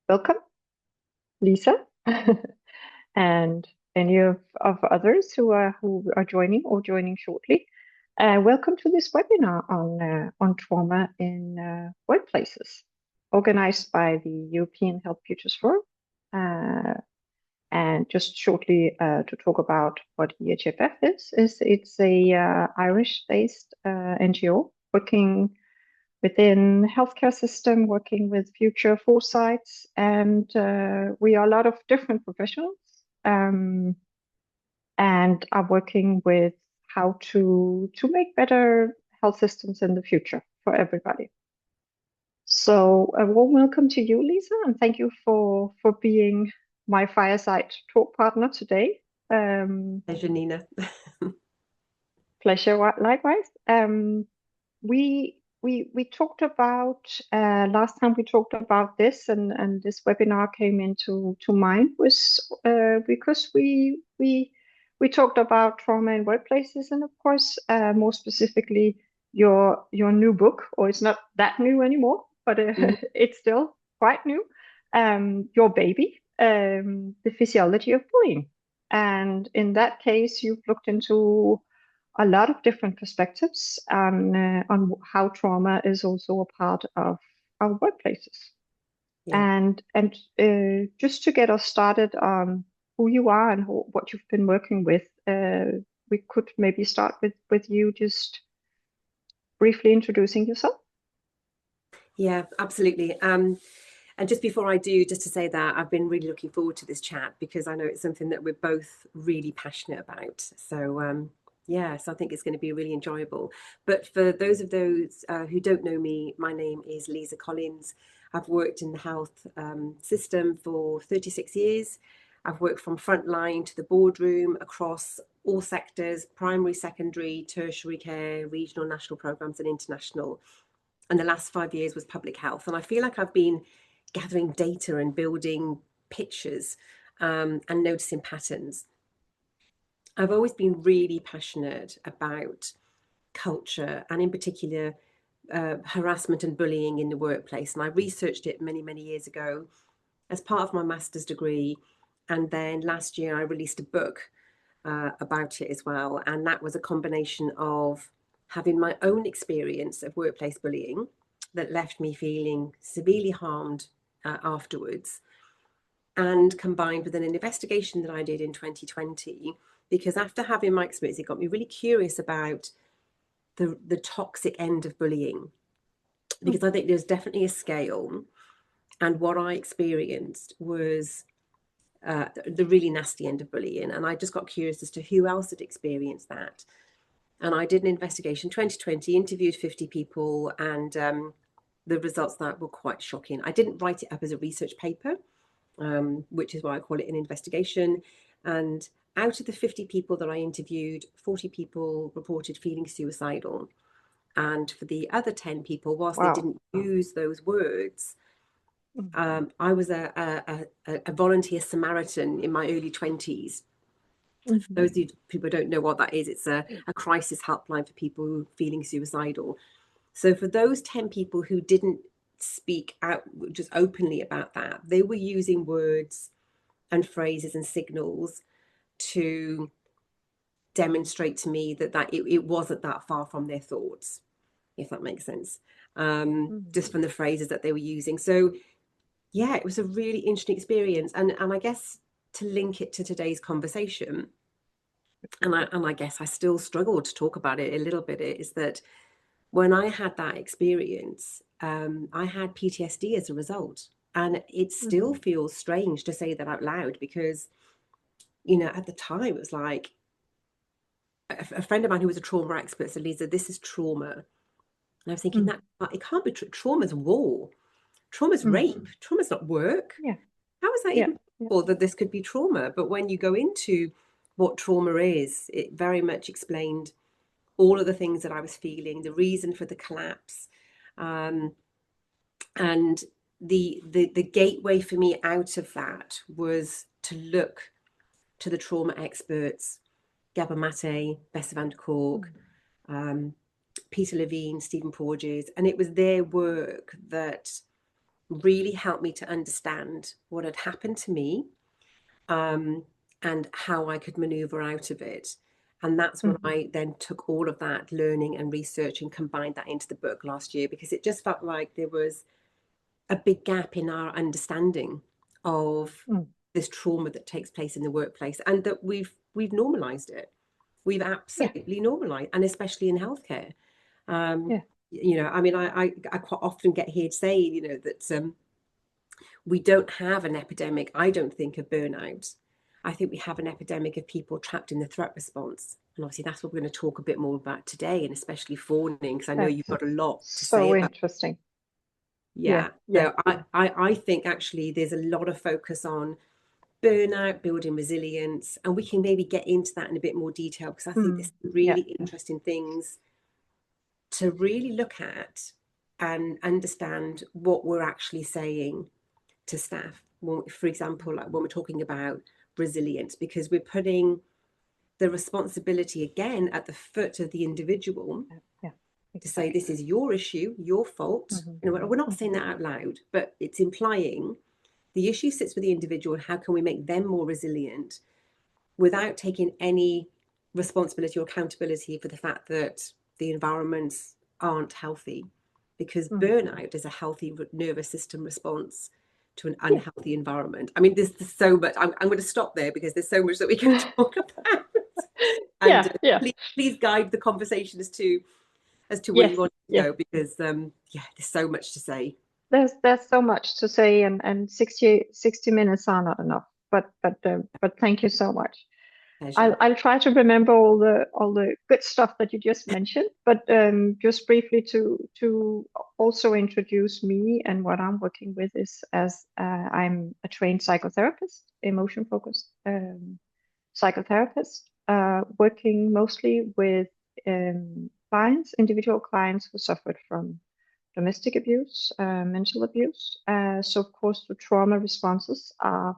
Welcome, Lisa, and any of others who are joining shortly. Welcome to this webinar on trauma in workplaces, organized by the European Health Futures Forum. And just shortly to talk about what EHFF is it's a Irish-based NGO working within healthcare system, working with future foresights, and we are a lot of different professionals, and are working with how to make better health systems in the future for everybody. So a warm welcome to you, Lisa, and thank you for being my fireside talk partner today. Pleasure, Nina. Pleasure, likewise. We talked about last time we talked about this, and this webinar came into mind was because we talked about trauma in workplaces, and of course more specifically your new book, or it's not that new anymore, but it's still quite new. Your baby, the physiology of bullying, and in that case you've looked into a lot of different perspectives on how trauma is also a part of our workplaces. Yeah. And just to get us started on who you are and what you've been working with, we could maybe start with you just briefly introducing yourself. Yeah, absolutely. And just before I do, just to say that I've been really looking forward to this chat because I know it's something that we're both really passionate about. So so I think it's going to be really enjoyable. But for those who don't know me, my name is Liza Collins. I've worked in the health system for 36 years. I've worked from frontline to the boardroom across all sectors: primary, secondary, tertiary care, regional, national programs, and international. And the last 5 years was public health. And I feel like I've been gathering data and building pictures and noticing patterns. I've always been really passionate about culture, and in particular harassment and bullying in the workplace. And I researched it many, many years ago as part of my master's degree. And then last year I released a book about it as well. And that was a combination of having my own experience of workplace bullying that left me feeling severely harmed afterwards, and combined with an investigation that I did in 2020, because after having my experience, it got me really curious about the toxic end of bullying, because I think there's definitely a scale, and what I experienced was the really nasty end of bullying. And I just got curious as to who else had experienced that. And I did an investigation 2020, interviewed 50 people, and the results that were quite shocking. I didn't write it up as a research paper, which is why I call it an investigation. And out of the 50 people that I interviewed, 40 people reported feeling suicidal. And for the other 10 people, whilst they didn't use those words, I was a volunteer Samaritan in my early 20s. For those people who don't know what that is, it's a crisis helpline for people feeling suicidal. So for those 10 people who didn't speak out just openly about that, they were using words and phrases and signals to demonstrate to me that it wasn't that far from their thoughts, if that makes sense, just from the phrases that they were using. So yeah, it was a really interesting experience. And I guess to link it to today's conversation, and I guess I still struggle to talk about it a little bit, is that when I had that experience, I had PTSD as a result. And it still feels strange to say that out loud, because, you know, at the time it was like a friend of mine who was a trauma expert said, Lisa, this is trauma. And I was thinking that it can't be trauma's war. Trauma's rape. Trauma's not work. Yeah. How is that even possible that this could be trauma? But when you go into what trauma is, it very much explained all of the things that I was feeling, the reason for the collapse, and the gateway for me out of that was to look to the trauma experts, Gabor Mate, Bessa van der Kolk, Peter Levine, Stephen Porges, and it was their work that really helped me to understand what had happened to me, and how I could maneuver out of it. And that's when I then took all of that learning and research and combined that into the book last year, because it just felt like there was a big gap in our understanding of this trauma that takes place in the workplace, and that we've normalized it. We've absolutely normalized, and especially in healthcare. You know, I mean, I quite often get here to say, you know, that we don't have an epidemic, I don't think, of burnout. I think we have an epidemic of people trapped in the threat response. And obviously that's what we're going to talk a bit more about today, and especially Fawning, because I know you've got a lot to say about. Interesting. Yeah. So I think actually there's a lot of focus on burnout, building resilience, and we can maybe get into that in a bit more detail, because I think there's really interesting things to really look at and understand what we're actually saying to staff. For example, like when we're talking about resilience, because we're putting the responsibility again at the foot of the individual to say, this is your issue, your fault. You know, we're not saying that out loud, but it's implying the issue sits with the individual, and how can we make them more resilient without taking any responsibility or accountability for the fact that the environments aren't healthy, because burnout is a healthy nervous system response to an unhealthy environment. I mean, there's so much. I'm going to stop there because there's so much that we can talk about. And please guide the conversation as to where you want to go, because there's so much to say. There's so much to say, and 60 minutes are not enough. But thank you so much. I'll try to remember all the good stuff that you just mentioned, but just briefly to also introduce me and what I'm working with is, as I'm a trained psychotherapist, emotion focused psychotherapist, working mostly with clients, individual clients who suffered from domestic abuse, mental abuse. So of course the trauma responses are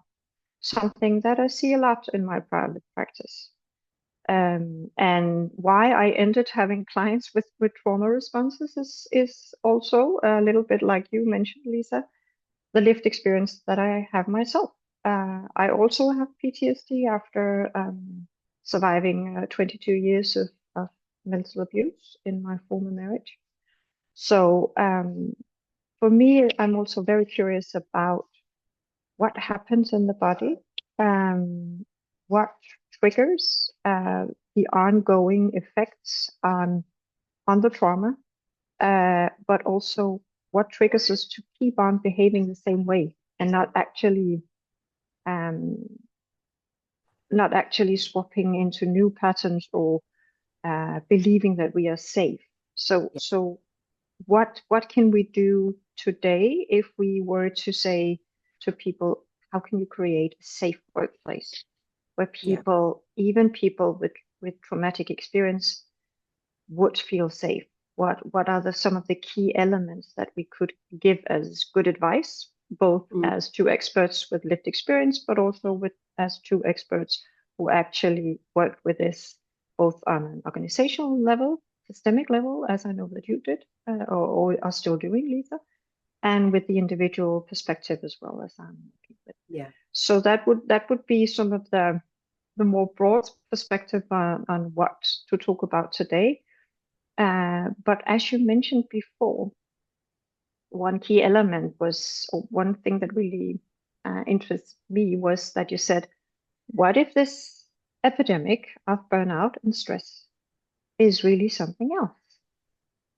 something that I see a lot in my private practice. And why I ended having clients with trauma responses is also a little bit like you mentioned, Liza, the lived experience that I have myself. I also have PTSD after surviving 22 years of mental abuse in my former marriage. So for me, I'm also very curious about what happens in the body, what triggers the ongoing effects on the trauma, but also what triggers us to keep on behaving the same way and not actually swapping into new patterns or believing that we are safe. So what can we do today if we were to say to people, how can you create a safe workplace where people, even people with traumatic experience, would feel safe? What are some of the key elements that we could give as good advice, both as two experts with lived experience, but also as two experts who actually worked with this both on an organizational level, systemic level, as I know that you did, or are still doing, Liza, and with the individual perspective as well, as I'm working with. Yeah. So that would be some of the more broad perspective on what to talk about today. But as you mentioned before, one key element was, or one thing that really interests me was that you said, what if this epidemic of burnout and stress is really something else?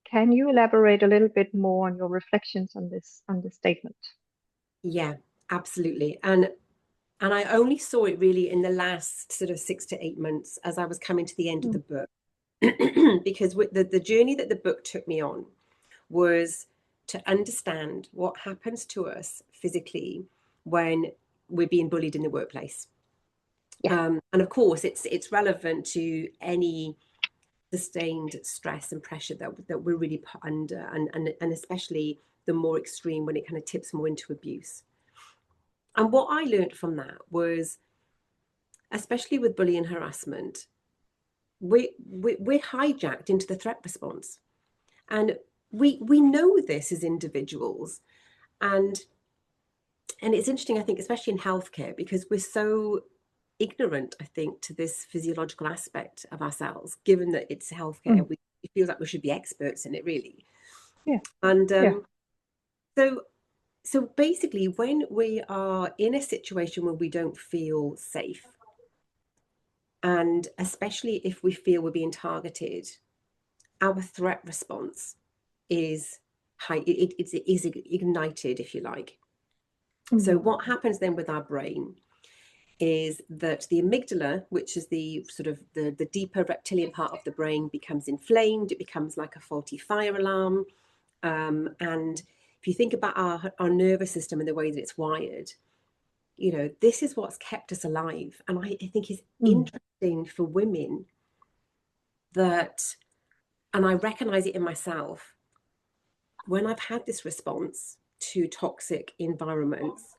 Can you elaborate a little bit more on your reflections on this statement? Yeah, absolutely. And I only saw it really in the last sort of 6 to 8 months as I was coming to the end of the book. Because the journey that the book took me on was to understand what happens to us physically when we're being bullied in the workplace. And of course, it's relevant to any sustained stress and pressure that we're really put under, and especially the more extreme when it kind of tips more into abuse. And what I learned from that was, especially with bullying and harassment, we're hijacked into the threat response. And we know this as individuals. And it's interesting, I think, especially in healthcare, because we're so ignorant, I think, to this physiological aspect of ourselves, given that it's healthcare. It feels like we should be experts in it, really. Yeah. And Yeah. so basically, when we are in a situation where we don't feel safe, and especially if we feel we're being targeted, our threat response is high. It is ignited, if you like. So what happens then with our brain is that the amygdala, which is the sort of the deeper reptilian part of the brain, becomes inflamed. It becomes like a faulty fire alarm. And if you think about our nervous system and the way that it's wired, you know, this is what's kept us alive. And I think it's interesting for women that, and I recognize it in myself, when I've had this response to toxic environments,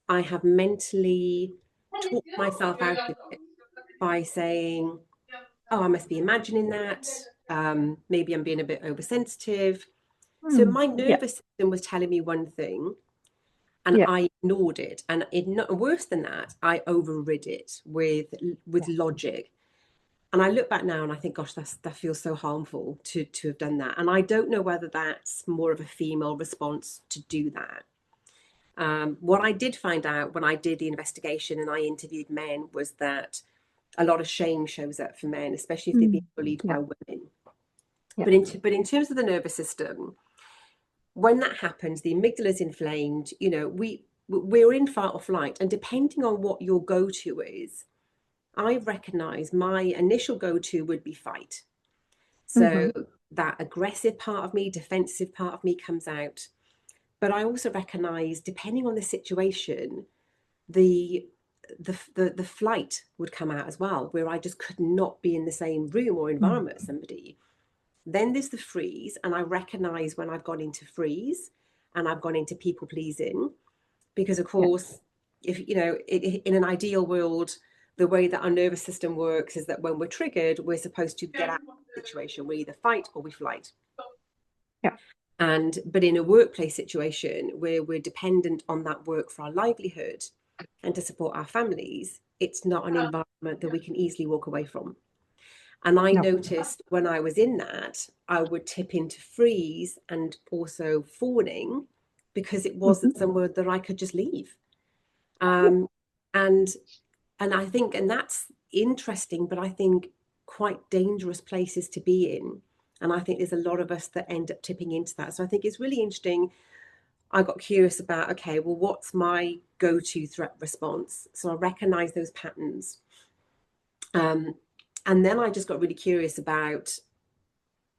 I have mentally talked myself out of it by saying, oh, I must be imagining that. Maybe I'm being a bit oversensitive. So my nervous system was telling me one thing, and I ignored it. And worse than that, I overrid it with logic. And I look back now and I think, gosh, that feels so harmful to have done that. And I don't know whether that's more of a female response to do that. What I did find out when I did the investigation and I interviewed men was that a lot of shame shows up for men, especially if they've been bullied by women. But in terms of the nervous system, when that happens, the amygdala is inflamed. You know, we're in fight or flight, and depending on what your go-to is, I recognize my initial go-to would be fight. So that aggressive part of me, defensive part of me comes out. But I also recognize, depending on the situation, the flight would come out as well, where I just could not be in the same room or environment as somebody. Then there's the freeze, and I recognize when I've gone into freeze and I've gone into people pleasing, because of course, if you know, in an ideal world, the way that our nervous system works is that when we're triggered, we're supposed to get out of the situation. We either fight or we flight. Yeah. But in a workplace situation where we're dependent on that work for our livelihood and to support our families, it's not an environment that we can easily walk away from. And I noticed when I was in that, I would tip into freeze and also fawning, because it wasn't somewhere that I could just leave. And I think, and that's interesting, but I think quite dangerous places to be in. And I think there's a lot of us that end up tipping into that. So I think it's really interesting. I got curious about, okay, well, what's my go-to threat response? So I recognize those patterns. And then I just got really curious about,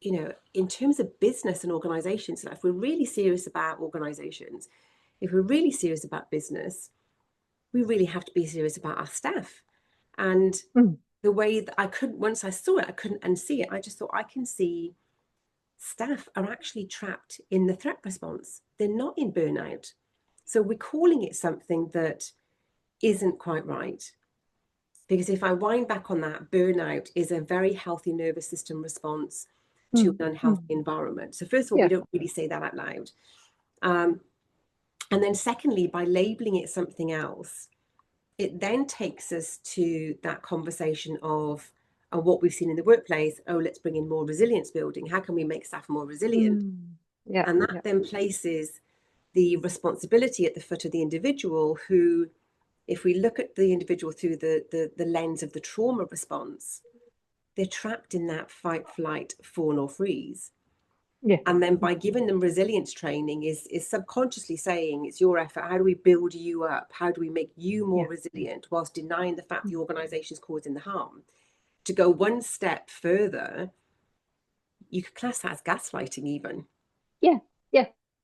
you know, in terms of business and organizations, if we're really serious about organizations, if we're really serious about business, we really have to be serious about our staff. And the way that I couldn't, once I saw it, I couldn't unsee it. I just thought, I can see staff are actually trapped in the threat response. They're not in burnout. So we're calling it something that isn't quite right. Because if I wind back on that, burnout is a very healthy nervous system response to an unhealthy environment. So first of all, we don't really say that out loud. And then secondly, by labeling it something else, it then takes us to that conversation of what we've seen in the workplace. Oh, let's bring in more resilience building. How can we make staff more resilient? And that then places the responsibility at the foot of the individual who, if we look at the individual through the lens of the trauma response, they're trapped in that fight, flight, fawn or freeze. And then by giving them resilience training is subconsciously saying, it's your effort. How do we build you up? How do we make you more resilient whilst denying the fact the organization is causing the harm? To go one step further, you could class that as gaslighting even. You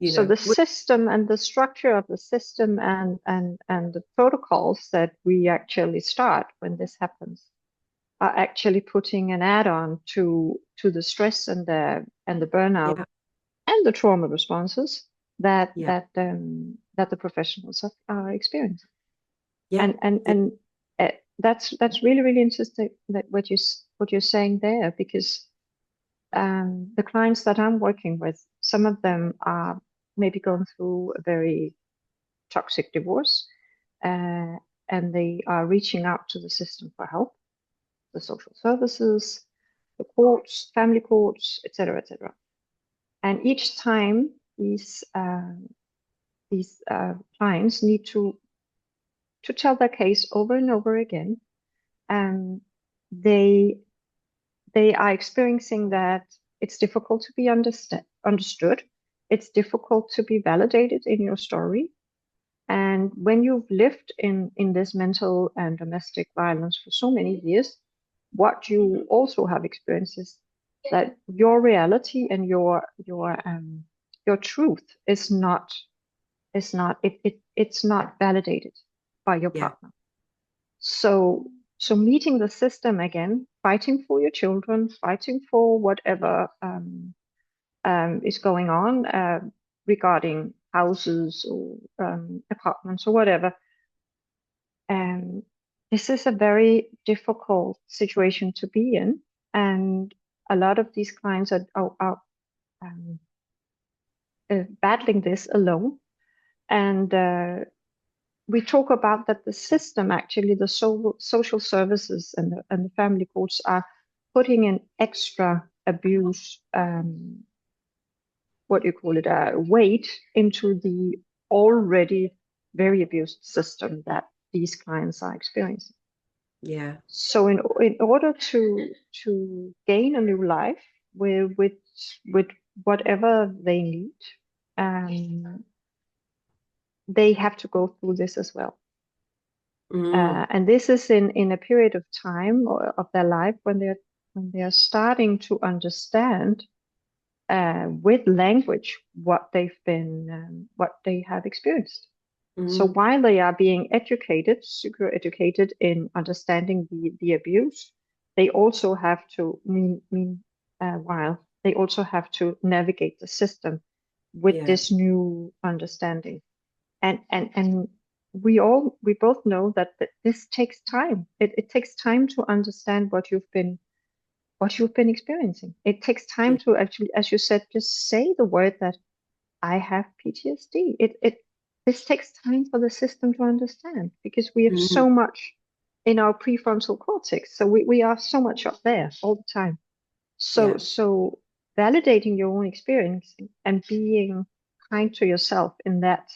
So know, the system and the structure of the system and the protocols that we actually start when this happens are actually putting an add-on to the stress and the burnout and the trauma responses that the professionals are experiencing. And that's really, really interesting that what you're saying there, because the clients that I'm working with, some of them are maybe gone through a very toxic divorce, and they are reaching out to the system for help, the social services, the courts, family courts, etc., etc. And each time these clients need to tell their case over and over again, and they are experiencing that it's difficult to be understood. It's difficult to be validated in your story. And when you've lived in this mental and domestic violence for so many years, what you also have experienced is that your reality and your truth is not it's not validated by your partner. So meeting the system again, fighting for your children, fighting for whatever is going on regarding houses or apartments or whatever. This is a very difficult situation to be in, and a lot of these clients are battling this alone. And we talk about that the system, actually, the social services and the family courts are putting in extra abuse, what you call it, weight into the already very abused system that these clients are experiencing. Yeah. So in order to gain a new life with whatever they need, they have to go through this as well. And this is in a period of time of their life when they are starting to understand with language what they have experienced. So while they are being super educated in understanding the abuse, they also have to while they also have to navigate the system with this new understanding. And we both know that this takes time. It takes time to understand what you've been experiencing. It takes time to actually, as you said, just say the word that I have PTSD. This takes time for the system to understand, because we have so much in our prefrontal cortex. So we are so much up there all the time. So validating your own experience and being kind to yourself in that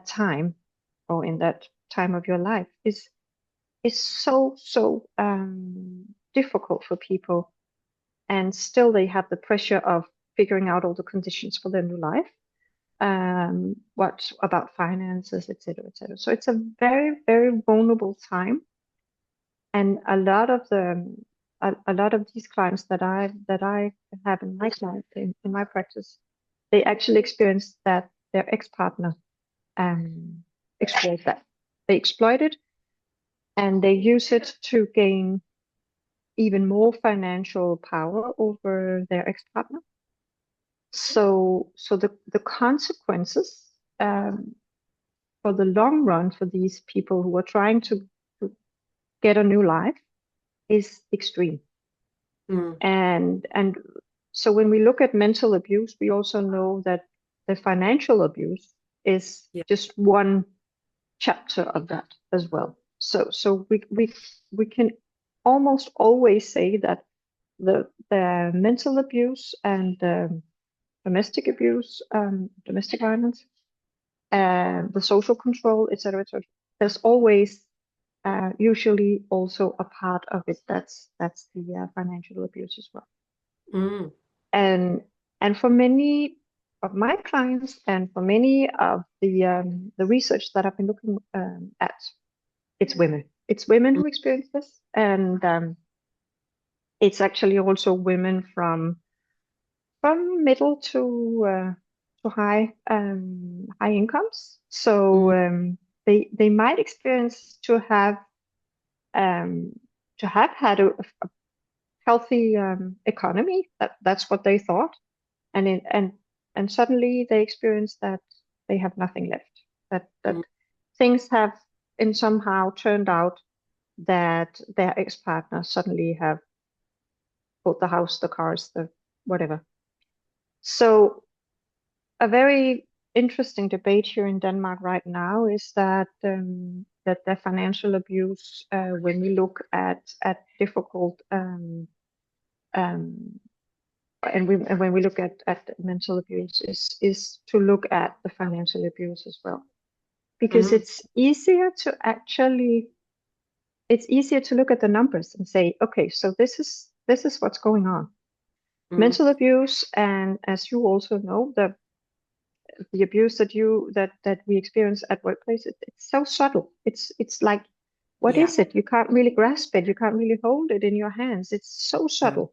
time, or in that time of your life, is so difficult for people. And still they have the pressure of figuring out all the conditions for their new life. What about finances, etc., etc. So it's a very, very vulnerable time, and a lot of these clients that I have in my client in my practice, they actually experience that their ex-partner exploit that. They exploit it, and they use it to gain even more financial power over their ex-partner. So the consequences for the long run for these people who are trying to get a new life is extreme. And so when we look at mental abuse, we also know that the financial abuse is just one chapter of that as well. So we can almost always say that the mental abuse and domestic abuse, domestic violence, the social control, etc., etc. There's always usually also a part of it that's the financial abuse as well. And for many of my clients, and for many of the research that I've been looking at, it's women. It's women who experience this, and it's actually also women from middle to high incomes. So they might experience to have had a healthy economy. That's what they thought, and suddenly they experience that they have nothing left. That things have in somehow turned out that their ex-partner suddenly have bought the house, the cars, the whatever. So a very interesting debate here in Denmark right now is that that the financial abuse, when we look at difficult um, and when we look at mental abuse, is to look at the financial abuse as well, because Mhm. it's easier to look at the numbers and say, okay, so this is what's going on. Mhm. Mental abuse, and as you also know, the abuse that we experience at workplace, it's so subtle. It's like, what Yeah. is it? You can't really grasp it. You can't really hold it in your hands. It's so No. subtle.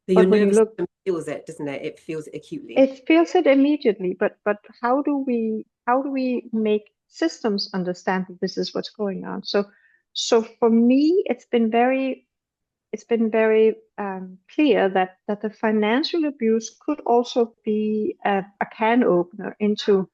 So your But when you nervous look, system feels it, doesn't it? It feels it acutely. it feels it immediately. But how do we make systems understand that this is what's going on? So for me, it's been very clear that the financial abuse could also be a can opener into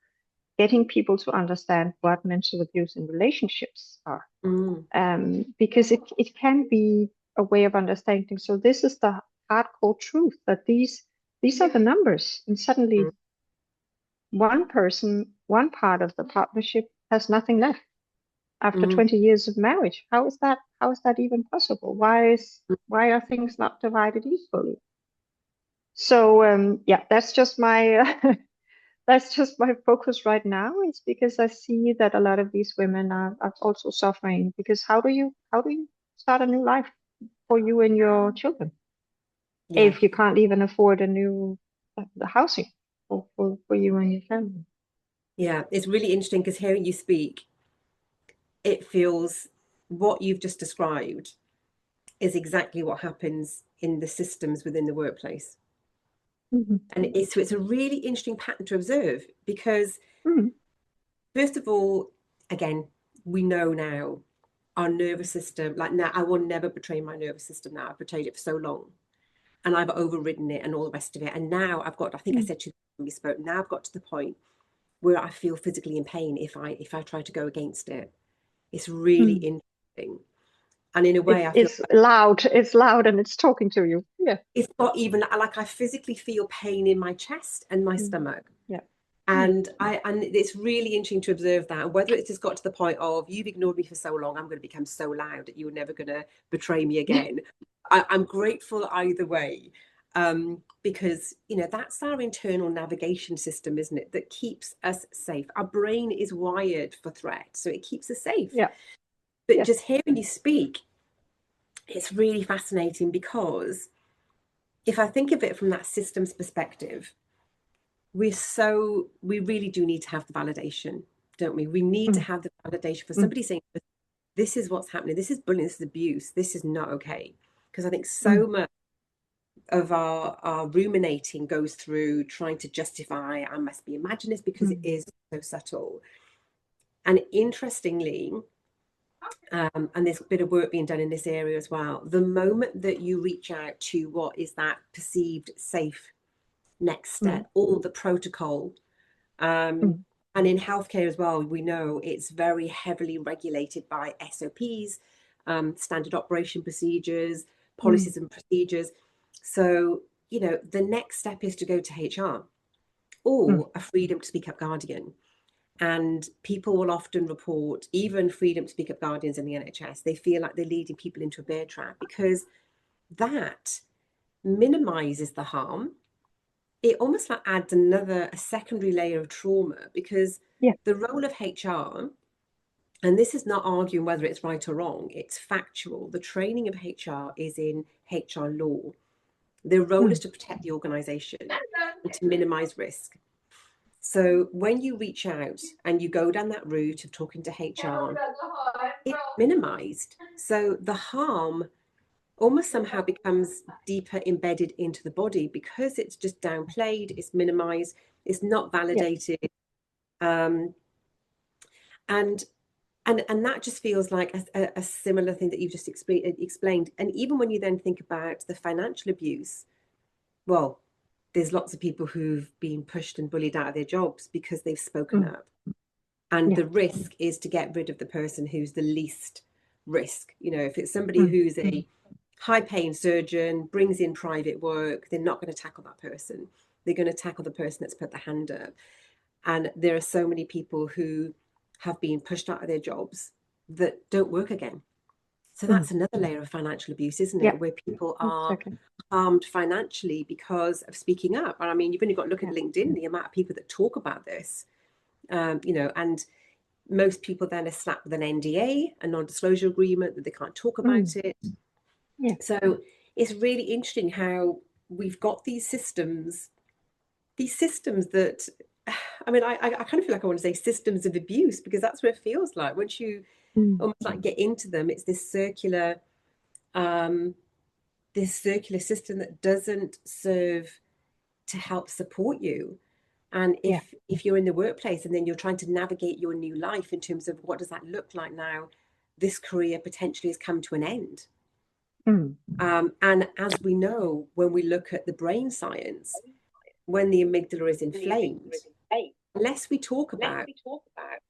getting people to understand what mental abuse in relationships are, Mm. because it can be a way of understanding. So this is the hardcore truth, that these are the numbers, and Mm. suddenly one part of the partnership has nothing left after Mm. 20 years of marriage. How is that even possible? Why are things not divided equally? So yeah, that's just my that's just my focus right now, is because I see that a lot of these women are also suffering, because how do you start a new life for you and your children Yeah. if you can't even afford a new the housing for you and your family? Yeah. It's really interesting because hearing you speak, it feels what you've just described is exactly what happens in the systems within the workplace. Hmm. And it's a really interesting pattern to observe because, Hmm. first of all, again, we know now our nervous system, like now, I will never betray my nervous system now. I've betrayed it for so long and I've overridden it and all the rest of it. And now I've got, I think I said to you when we spoke, now I've got to the point where I feel physically in pain if I try to go against it. It's really Hmm. interesting. And in a way, I feel It's loud, and it's talking to you. Yeah. it's not even like I physically feel pain in my chest and my Mm. stomach. Yeah. Mm. And it's really interesting to observe that. And whether it's just got to the point of you've ignored me for so long, I'm going to become so loud that you're never going to betray me again. I'm grateful either way. Because that's our internal navigation system, isn't it, that keeps us safe. Our brain is wired for threat, so it keeps us safe. Yeah. But Yes. just hearing you speak, it's really fascinating because if I think of it from that systems perspective, we really do need to have the validation, don't we? We need to Mm. have the validation for Mm. somebody saying, this is what's happening, this is bullying, this is abuse, this is not okay. Because I think Mm. so much of our ruminating goes through trying to justify, I must be imagining this because it Mm. is so subtle. And interestingly, and there's a bit of work being done in this area as well, the moment that you reach out to what is that perceived safe next Mm. step, all the protocol, Mm. and in healthcare as well, we know it's very heavily regulated by SOPs, standard operation procedures, Mm. policies and procedures. So, the next step is to go to HR Mm. or a freedom to speak up guardian. And people will often report, even freedom to speak up guardians in the NHS, they feel like they're leading people into a bear trap because that minimizes the harm. It almost like adds a secondary layer of trauma because Yeah. the role of HR, and this is not arguing whether it's right or wrong, it's factual. The training of HR is in HR law. Their role is Mm. to protect the organization and to minimize risk. So when you reach out and you go down that route of talking to HR, it's minimized. So the harm almost somehow becomes deeper embedded into the body because it's just downplayed, it's minimized, it's not Yeah. validated. Um, and and that just feels like a similar thing that you've just explained. And even when you then think about the financial abuse, well, there's lots of people who've been pushed and bullied out of their jobs because they've spoken Mm. up. And Yeah. the risk is to get rid of the person who's the least risk. If it's somebody Mm. who's a high paying surgeon, brings in private work, they're not going to tackle that person. They're going to tackle the person that's put the hand up. And there are so many people who have been pushed out of their jobs that don't work again. So that's another layer of financial abuse, isn't it? Yeah, Where people are exactly. harmed financially because of speaking up. And I mean, you've only got to look at Yeah. LinkedIn, the amount of people that talk about this, you know, and most people then are slapped with an NDA, a non-disclosure agreement, that they can't talk about it. Yeah. So it's really interesting how we've got these systems that, I mean, I kind of feel like I want to say systems of abuse, because that's what it feels like. Once you almost like get into them, it's this circular system that doesn't serve to help support you. And if you're in the workplace and then you're trying to navigate your new life in terms of what does that look like now, this career potentially has come to an end. And as we know, when we look at the brain science, when the amygdala is inflamed, unless we talk about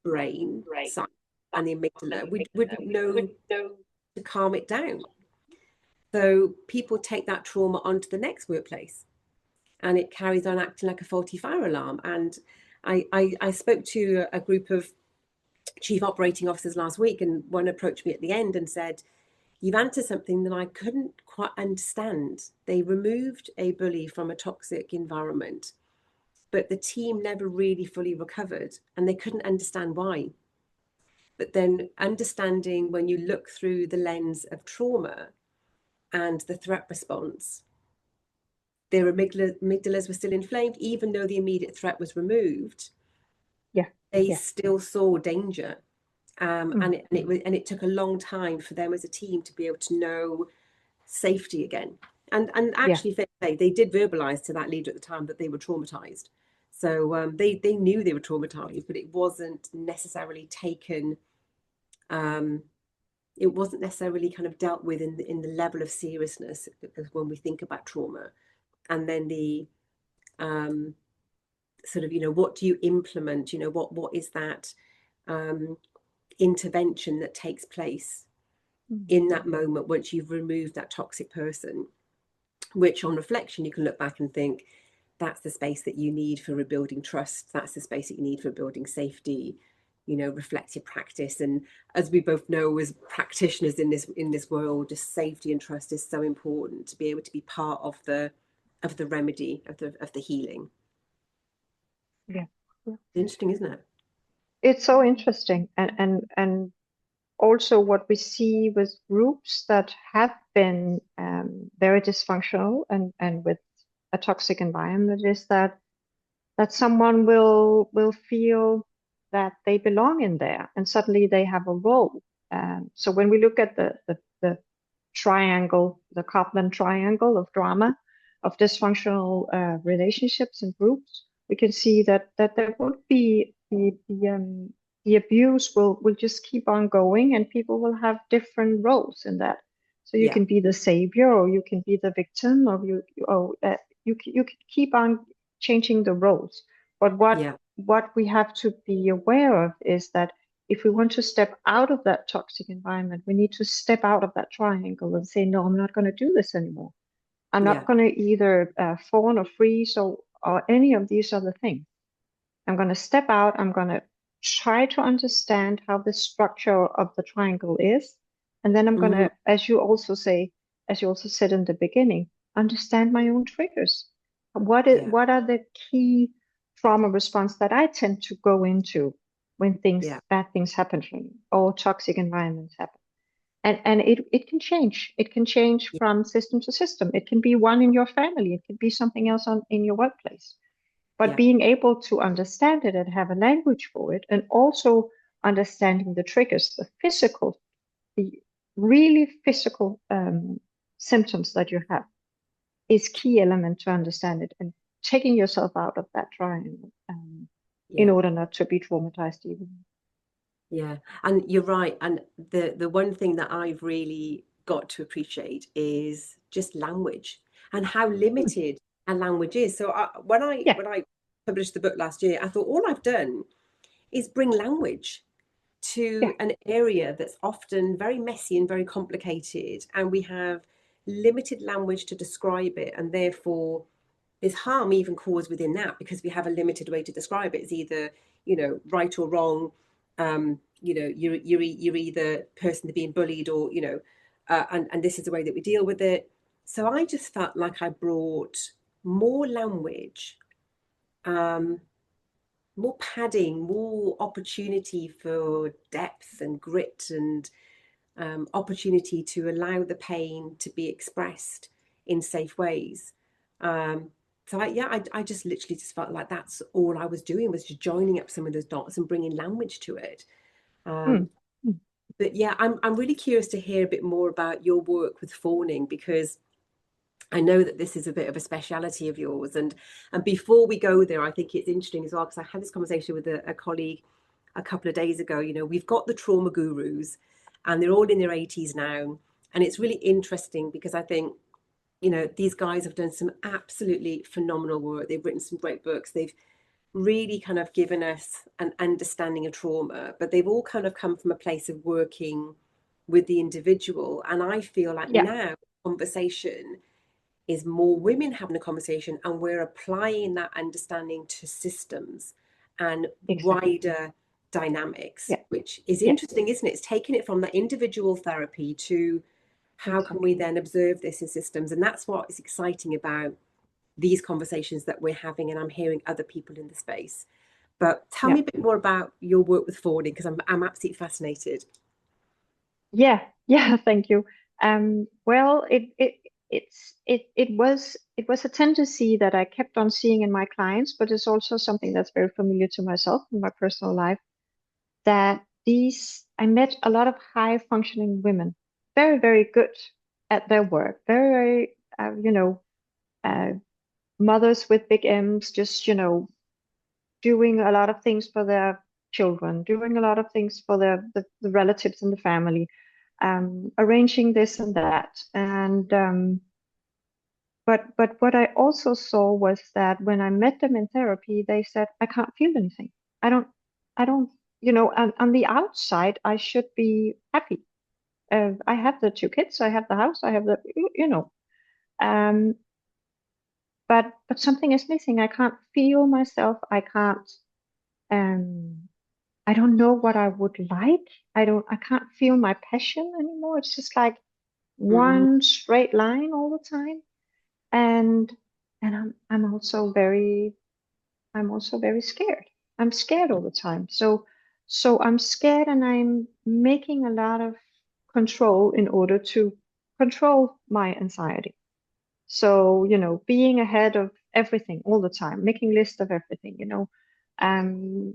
brain science and the amygdala, we wouldn't know to calm it down. So people take that trauma onto the next workplace, and it carries on acting like a faulty fire alarm. And I spoke to a group of chief operating officers last week, and one approached me at the end and said, "You've answered something that I couldn't quite understand. They removed a bully from a toxic environment, but the team never really fully recovered, and they couldn't understand why." But then understanding, when you look through the lens of trauma and the threat response, their amygdalas were still inflamed, even though the immediate threat was removed. They still saw danger. And it took a long time for them as a team to be able to know safety again. And actually, they did verbalize to that leader at the time that they were traumatized. So they knew they were traumatized, but it wasn't necessarily taken. It wasn't necessarily kind of dealt with in the level of seriousness when we think about trauma. And then the sort of, you know, what do you implement? You know, what is that intervention that takes place in that moment once you've removed that toxic person, which on reflection you can look back and think that's the space that you need for rebuilding trust, that's the space that you need for building safety, you know, reflective practice. And as we both know as practitioners in this world, just safety and trust is so important to be able to be part of the remedy, of the healing. Interesting, isn't it? It's so interesting, and also what we see with groups that have been very dysfunctional and with a toxic environment is that someone will feel that they belong in there, and suddenly they have a role. So when we look at the triangle, the Kaplan triangle of drama, of dysfunctional relationships and groups, we can see that there would be the abuse will just keep on going, and people will have different roles in that. So you can be the savior, or you can be the victim, or you can keep on changing the roles. But what we have to be aware of is that if we want to step out of that toxic environment, we need to step out of that triangle and say, no, I'm not going to do this anymore. I'm not going to either fawn or freeze or any of these other things. I'm going to step out. I'm going to try to understand how the structure of the triangle is. And then I'm going to, as you also said in the beginning, understand my own triggers. What are the key trauma response that I tend to go into when bad things happen to me, or toxic environments happen? And it can change. It can change from system to system. It can be one in your family. It can be something else in your workplace. But being able to understand it and have a language for it, and also understanding the triggers, the really physical symptoms that you have, is key element to understand it, and taking yourself out of that triangle in order not to be traumatized even. Yeah, and you're right. And the one thing that I've really got to appreciate is just language and how limited our language is. So when I published the book last year, I thought all I've done is bring language to an area that's often very messy and very complicated, and we have limited language to describe it, and therefore there's harm even caused within that, because we have a limited way to describe it. It's either, you know, right or wrong. You know, you're either person to being bullied, or, you know, and this is the way that we deal with it. So I just felt like I brought more language, more padding, more opportunity for depth and grit, and opportunity to allow the pain to be expressed in safe ways. So I just literally just felt like that's all I was doing, was just joining up some of those dots and bringing language to it. Mm. Mm. But yeah, I'm really curious to hear a bit more about your work with Fawning, because I know that this is a bit of a speciality of yours. And before we go there, I think it's interesting as well, because I had this conversation with a colleague a couple of days ago. You know, we've got the trauma gurus, and they're all in their 80s now. And it's really interesting because I think, you know, these guys have done some absolutely phenomenal work. They've written some great books. They've really kind of given us an understanding of trauma, but they've all kind of come from a place of working with the individual. And I feel like Yeah, now conversation is more women having a conversation, and we're applying that understanding to systems and exactly. wider dynamics, Yeah, which is yeah, interesting, isn't it? It's taking it from that individual therapy to how can we exactly. then observe this in systems. And that's what is exciting about these conversations that we're having, and I'm hearing other people in the space. But tell Yeah, me a bit more about your work with Fawning, because I'm absolutely fascinated. yeah, yeah. Thank you. Well, it was a tendency that I kept on seeing in my clients, but it's also something that's very familiar to myself in my personal life. That I met a lot of high functioning women, very, very good at their work, very, uh, mothers with big M's, just, doing a lot of things for their children, doing a lot of things for the relatives in the family, arranging this and that. And but what I also saw was that when I met them in therapy, they said, I can't feel anything. I don't, I don't, on the outside, I should be happy. I have the two kids, I have the house, I have um, but something is missing. I can't feel myself. Um, I don't know what I would like. I can't feel my passion anymore. It's just like Mm, one straight line all the time. And I'm also very scared. I'm scared all the time. So I'm scared, and I'm making a lot of control in order to control my anxiety. So, being ahead of everything all the time, making list of everything, um,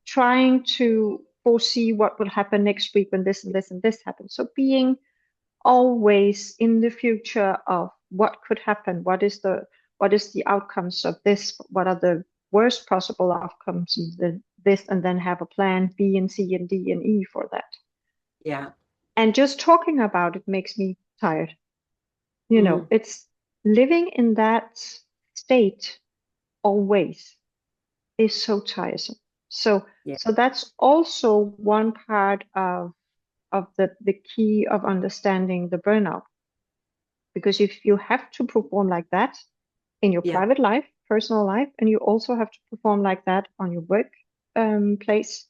trying to foresee what will happen next week when this and this and this happens. So being always in the future of what could happen, what is the outcomes of this, what are the worst possible outcomes of this, and then have a plan B and C and D and E for that. yeah. And just talking about it makes me tired. Mm, It's living in that state always is so tiresome. So yeah. so that's also one part of the key of understanding the burnout. Because if you have to perform like that in your Yeah. private life, personal life, and you also have to perform like that on your work place,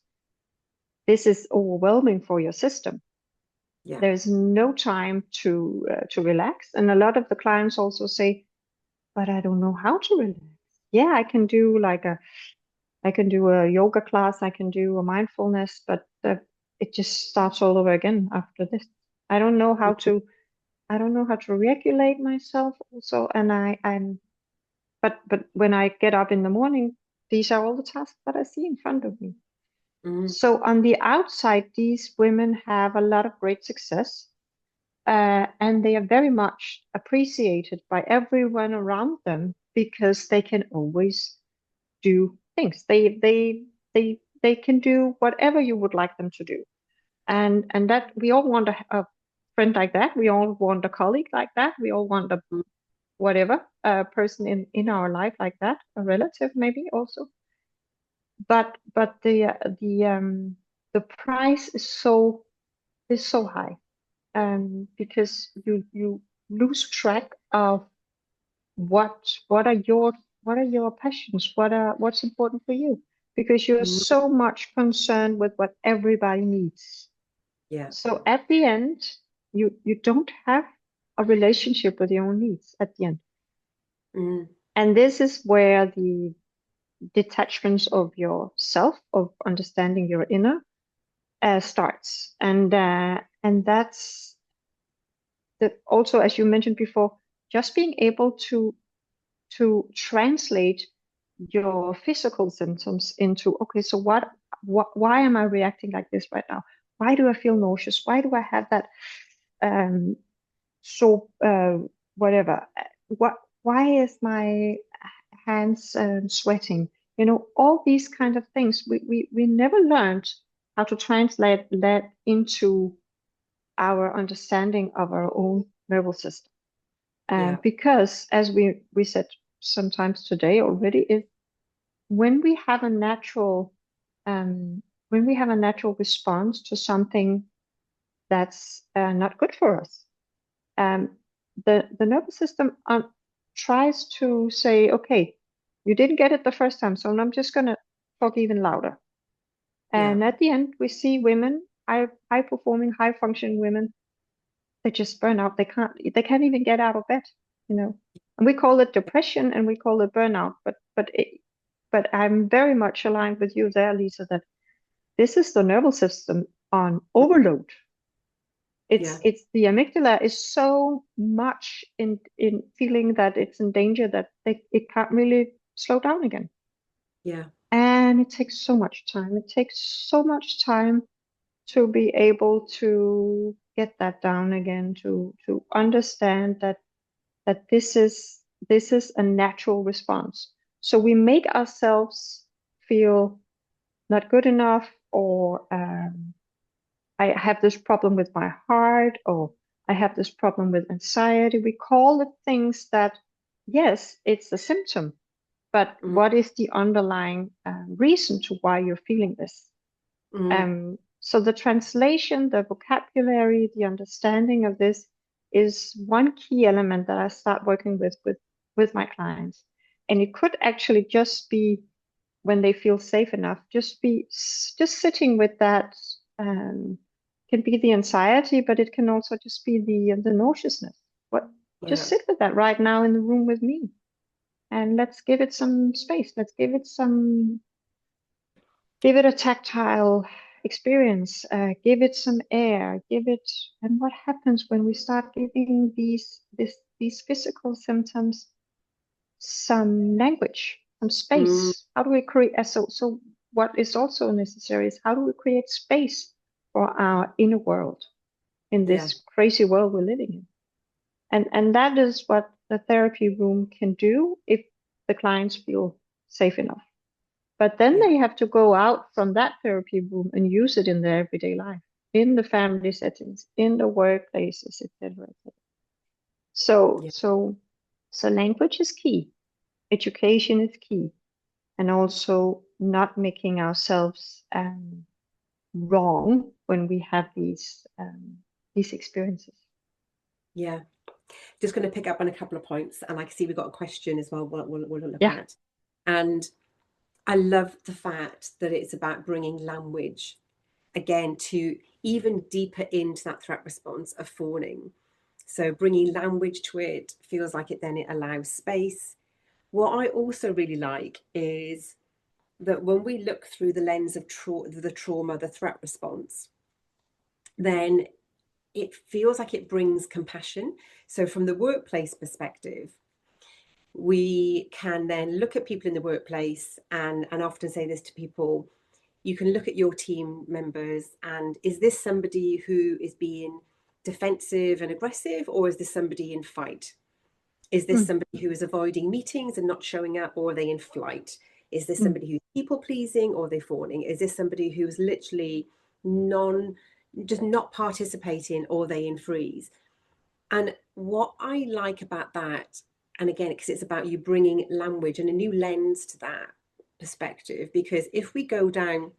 this is overwhelming for your system. Yeah. There's no time to relax. And a lot of the clients also say, but I don't know how to relax. Yeah, I can do a yoga class, I can do a mindfulness, but it just starts all over again after this. I don't know how Mm, to I don't know how to regulate myself also. And but when I get up in the morning, these are all the tasks that I see in front of me. mm, So on the outside, these women have a lot of great success, and they are very much appreciated by everyone around them because they can always do things. They can do whatever you would like them to do. And that we all want a friend like that. We all want a colleague like that. We all want a mm. whatever person in our life like that, a relative maybe also. But the price is so high, because you lose track of what are your passions? What's important for you? Because you're so much concerned with what everybody needs. Yeah. So at the end, you don't have a relationship with your own needs at the end. And this is where the detachment of yourself, of understanding your inner, starts. And that's also, as you mentioned before, just being able to translate your physical symptoms into, okay, so why am I reacting like this right now? Why do I feel nauseous? Why do I have that whatever? Why is my hands sweating? You know, all these kind of things. We never learned how to translate that into our understanding of our own nervous system. Because, as we said sometimes today already, is when we have a natural response to something that's not good for us, the nervous system tries to say, okay, you didn't get it the first time, so I'm just going to talk even louder. And at the end, we see women, high performing, high functioning women, they just burn out. They can't even get out of bed, you know. And we call it depression and we call it burnout. But I'm very much aligned with you there, Liza, that this is the nervous system on overload. It's the amygdala is so much in feeling that it's in danger that it can't really slow down again. Yeah. And it takes so much time. It takes so much time to be able to get that down again, to understand that this is a natural response. So we make ourselves feel not good enough, or I have this problem with my heart, or I have this problem with anxiety. We call it things that, yes, it's a symptom, but what is the underlying reason to why you're feeling this? So the translation, the vocabulary, the understanding of this is one key element that I start working with my clients. And it could actually just be when they feel safe enough, just sitting with that. Can be the anxiety, but it can also just be the nauseousness. Just sit with that right now in the room with me, and let's give it some space. Let's give it a tactile experience, give it some air, and what happens when we start giving these physical symptoms some language, some space? How do we create, so what is also necessary is, how do we create space for our inner world in this crazy world we're living in? And that is what the therapy room can do if the clients feel safe enough. But then they have to go out from that therapy room and use it in their everyday life, in the family settings, in the workplaces, etc. So language is key, education is key, and also not making ourselves wrong when we have these experiences. Yeah. Just going to pick up on a couple of points, and I can see we've got a question as well we'll look at. And I love the fact that it's about bringing language again to even deeper into that threat response of fawning. So bringing language to it feels like it allows space. What I also really like is that when we look through the lens of the trauma, the threat response, then it feels like it brings compassion. So from the workplace perspective, we can then look at people in the workplace and often say this to people: you can look at your team members, and is this somebody who is being defensive and aggressive, or is this somebody in fight? Is this somebody who is avoiding meetings and not showing up, or are they in flight? Is this somebody who's people pleasing, or are they fawning? Is this somebody who's literally just not participating, or are they in freeze? And what I like about that, and again, because it's about you bringing language and a new lens to that perspective, because if we go down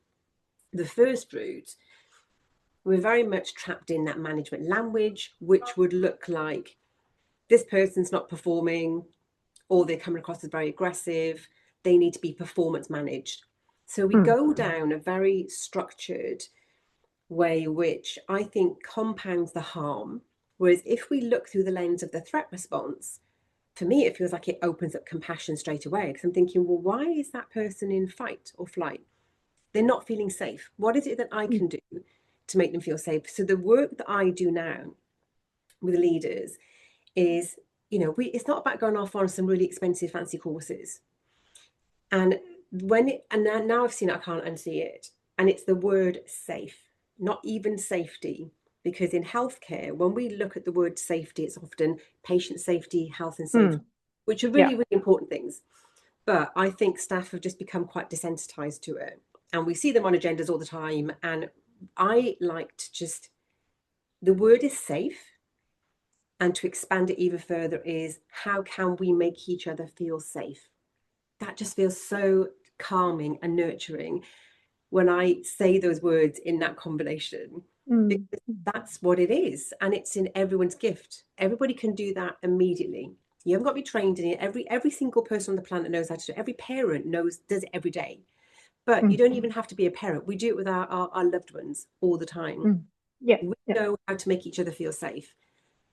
the first route, we're very much trapped in that management language, which would look like, this person's not performing, or they're coming across as very aggressive. They need to be performance managed. So we go down a very structured way, which I think compounds the harm. Whereas if we look through the lens of the threat response, for me, it feels like it opens up compassion straight away, because I'm thinking, well, why is that person in fight or flight? They're not feeling safe. What is it that I can do to make them feel safe? So the work that I do now with leaders is, it's not about going off on some really expensive fancy courses. And now I've seen it, I can't unsee it. And it's the word safe, not even safety. Because in healthcare, when we look at the word safety, it's often patient safety, health and safety, which are really, really important things. But I think staff have just become quite desensitized to it. And we see them on agendas all the time. And I like to just, the word is safe. And to expand it even further is, how can we make each other feel safe? That just feels so calming and nurturing when I say those words in that combination, because that's what it is. And it's in everyone's gift. Everybody can do that immediately. You haven't got to be trained in it. Every single person on the planet knows how to do it. Every parent does it every day. But you don't even have to be a parent. We do it with our loved ones all the time. We know how to make each other feel safe.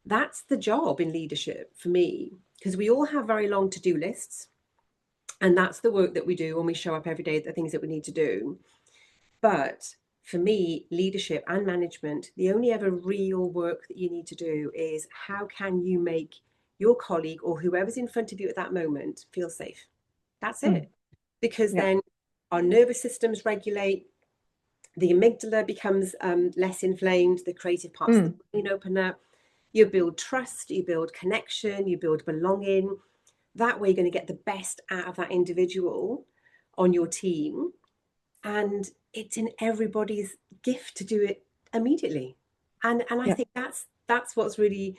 That's the job in leadership for me, because we all have very long to-do lists. And that's the work that we do when we show up every day, the things that we need to do. But for me, leadership and management, the only ever real work that you need to do is, how can you make your colleague or whoever's in front of you at that moment feel safe? That's it. Because then our nervous systems regulate, the amygdala becomes less inflamed, the creative parts of the brain open up, you build trust, you build connection, you build belonging. That way you're going to get the best out of that individual on your team. And it's in everybody's gift to do it immediately. And I think that's what's really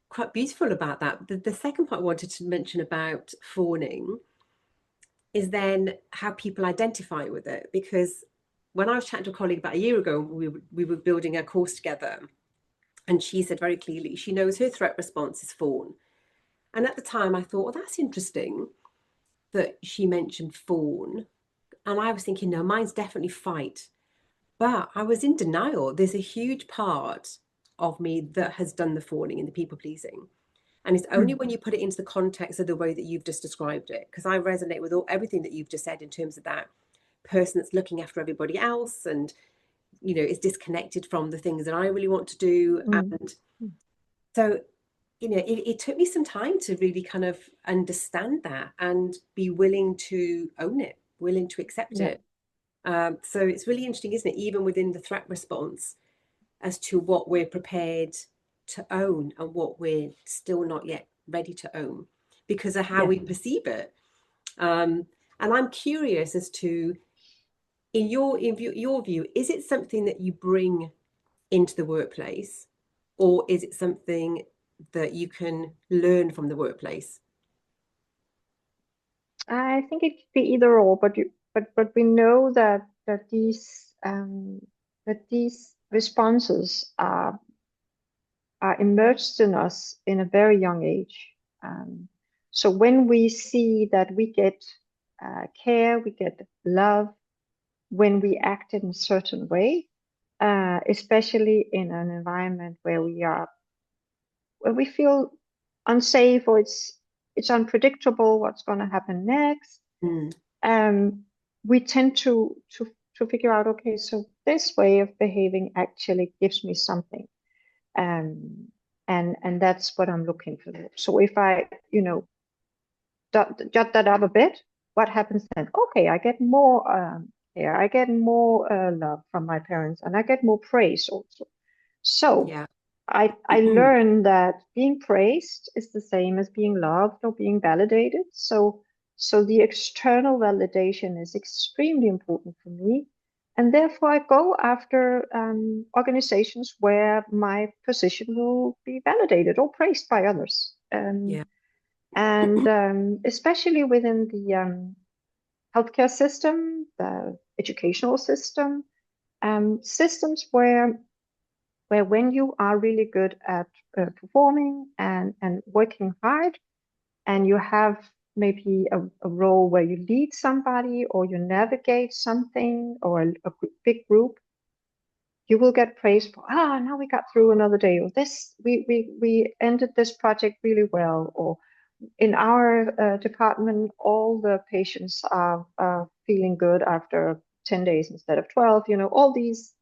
quite beautiful about that. The second part I wanted to mention about fawning is then how people identify with it. Because when I was chatting to a colleague about a year ago, we were building a course together, and she said very clearly she knows her threat response is fawn. And at the time I thought, well, that's interesting that she mentioned fawn. And I was thinking, no, mine's definitely fight. But I was in denial. There's a huge part of me that has done the fawning and the people pleasing. And it's only when you put it into the context of the way that you've just described it, because I resonate with everything that you've just said in terms of that person that's looking after everybody else and, is disconnected from the things that I really want to do. And so, it took me some time to really kind of understand that and be willing to own it, willing to accept it. So it's really interesting, isn't it? Even within the threat response, as to what we're prepared to own and what we're still not yet ready to own because of how we perceive it. And I'm curious as to, in your view, is it something that you bring into the workplace, or is it something that you can learn from the workplace? I think it could be either or, but we know that these responses are emerged in us in a very young age. So when we see that we get care, we get love, when we act in a certain way, especially in an environment where we feel unsafe, or it's unpredictable what's going to happen next. We tend to figure out, okay, so this way of behaving actually gives me something, and that's what I'm looking for. So if I jot that up a bit, what happens then? Okay, I get more care, I get more love from my parents, and I get more praise also. So I learned that being praised is the same as being loved or being validated. So the external validation is extremely important for me. And therefore I go after organizations where my position will be validated or praised by others. And especially within the healthcare system, the educational system, systems where when you are really good at performing and working hard, and you have maybe a role where you lead somebody or you navigate something or a big group, you will get praised for, now we got through another day, or this, we ended this project really well, or in our department, all the patients are feeling good after 10 days instead of 12, all these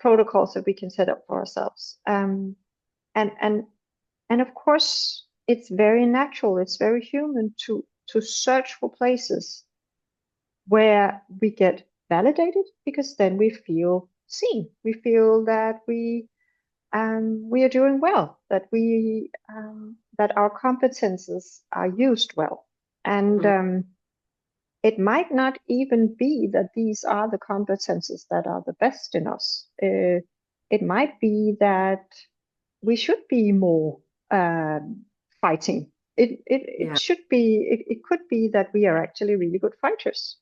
protocols that we can set up for ourselves. And of course, it's very natural, it's very human to search for places where we get validated, because then we feel seen. We feel that we are doing well, that that our competences are used well, and it might not even be that these are the competences that are the best in us. It might be that we should be more fighting. It should be. It could be that we are actually really good fighters.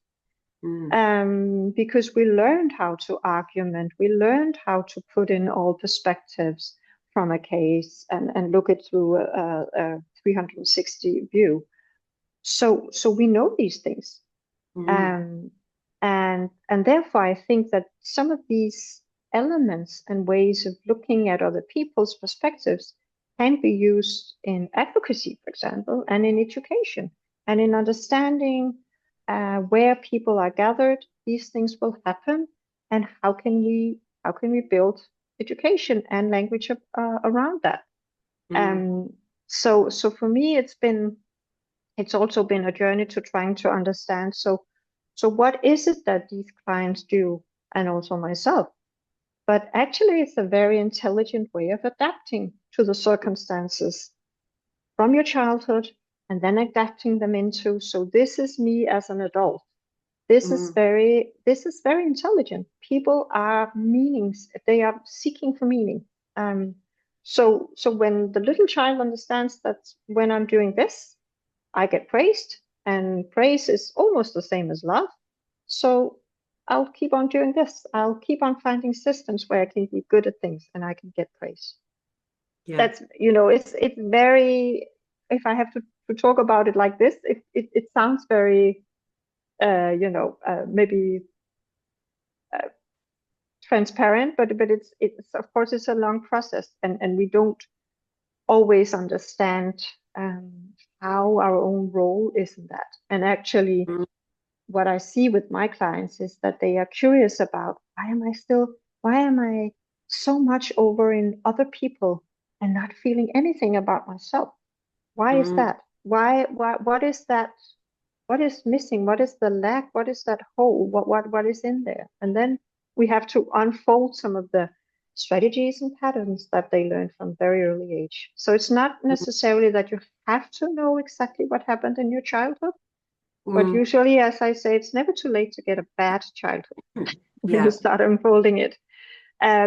Because we learned how to argument, we learned how to put in all perspectives from a case and look it through a 360 view. So we know these things. And therefore I think that some of these elements and ways of looking at other people's perspectives can be used in advocacy, for example, and in education, and in understanding where people are gathered, these things will happen, and how can we build education and language around that? So for me, it's also been a journey to trying to understand. So what is it that these clients do, and also myself? But actually, it's a very intelligent way of adapting to the circumstances from your childhood, and then adapting them into, so this is me as an adult. This is very intelligent. People are meanings, they are seeking for meaning. So when the little child understands that when I'm doing this, I get praised, and praise is almost the same as love. So I'll keep on doing this. I'll keep on finding systems where I can be good at things and I can get praise. That's, it's very, if I have to talk about it like this, it sounds very, maybe transparent, but it's of course it's a long process, and we don't always understand how our own role is in that. And actually, what I see with my clients is that they are curious about, why am I so much over in other people and not feeling anything about myself? Why is that? Why, what is that? What is missing? What is the lack? What is that hole? What is in there? And then we have to unfold some of the strategies and patterns that they learn from very early age. So it's not necessarily that you have to know exactly what happened in your childhood, but usually, as I say, it's never too late to get a bad childhood when you start unfolding it,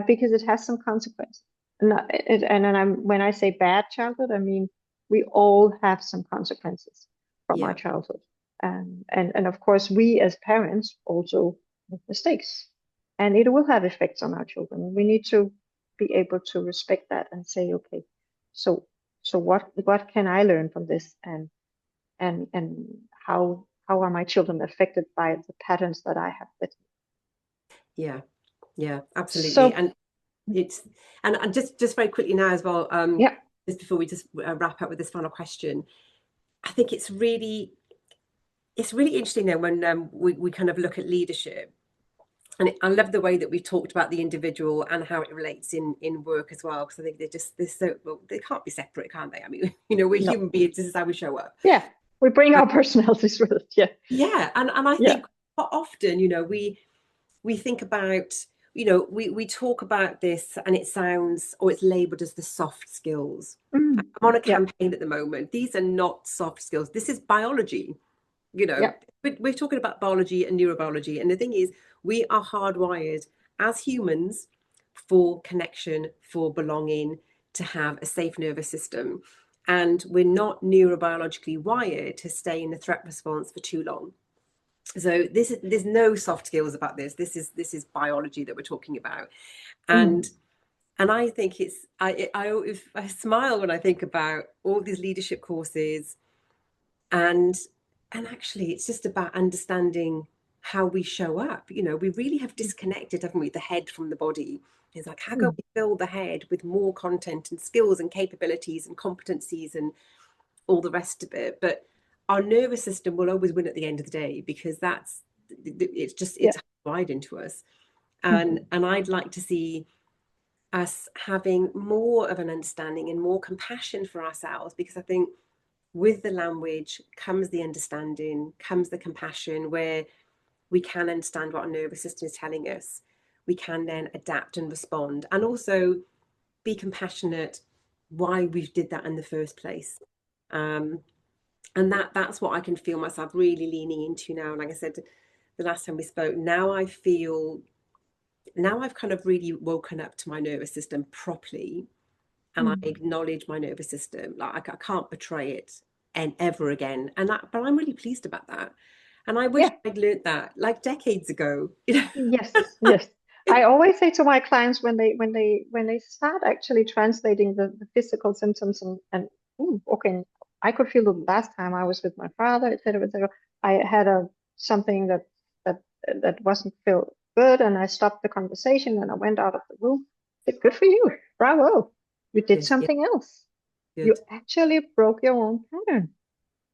because it has some consequences. When I say bad childhood, I mean we all have some consequences from our childhood. And of course, we as parents also make mistakes, and it will have effects on our children. We need to be able to respect that and say, okay, so what can I learn from this, and how are my children affected by the patterns that I have with me? Yeah, absolutely. So, and just very quickly now as well, just before we just wrap up with this final question, I think it's really interesting now when we kind of look at leadership. And I love the way that we've talked about the individual and how it relates in work as well, because I think they can't be separate, can't they? I mean, we're human beings. This is how we show up. Yeah, we bring our personalities with us. Yeah, and I think often, we think about, we talk about this, and it sounds, or it's labeled as the soft skills. I'm on a campaign at the moment. These are not soft skills. This is biology. We're talking about biology and neurobiology, and the thing is, we are hardwired as humans for connection, for belonging, to have a safe nervous system, and we're not neurobiologically wired to stay in the threat response for too long. So there's no soft skills about this. This is biology that we're talking about, and I think I smile when I think about all these leadership courses And actually it's just about understanding how we show up. You know, we really have disconnected, haven't we, the head from the body. It's like, how can Mm. we fill the head with more content and skills and capabilities and competencies and all the rest of it? But our nervous system will always win at the end of the day, because Yeah. it's wired into us. Mm. And I'd like to see us having more of an understanding and more compassion for ourselves, because I think with the language comes the understanding, comes the compassion, where we can understand what our nervous system is telling us. We can then adapt and respond, and also be compassionate why we did that in the first place. Um, and that's what I can feel myself really leaning into now. Like I said the last time we spoke, now I've kind of really woken up to my nervous system properly, and I Mm. acknowledge my nervous system. Like I can't betray it and ever again. But I'm really pleased about that. And I wish Yeah. I'd learned that like decades ago. You know? Yes, yes. I always say to my clients when they start actually translating the physical symptoms and ooh, okay, I could feel the last time I was with my father, etc., etc. I had a something that that wasn't feel good, and I stopped the conversation and I went out of the room. I said, good for you, bravo, you did Good. Yeah. something else. You Good. actually broke your own pattern.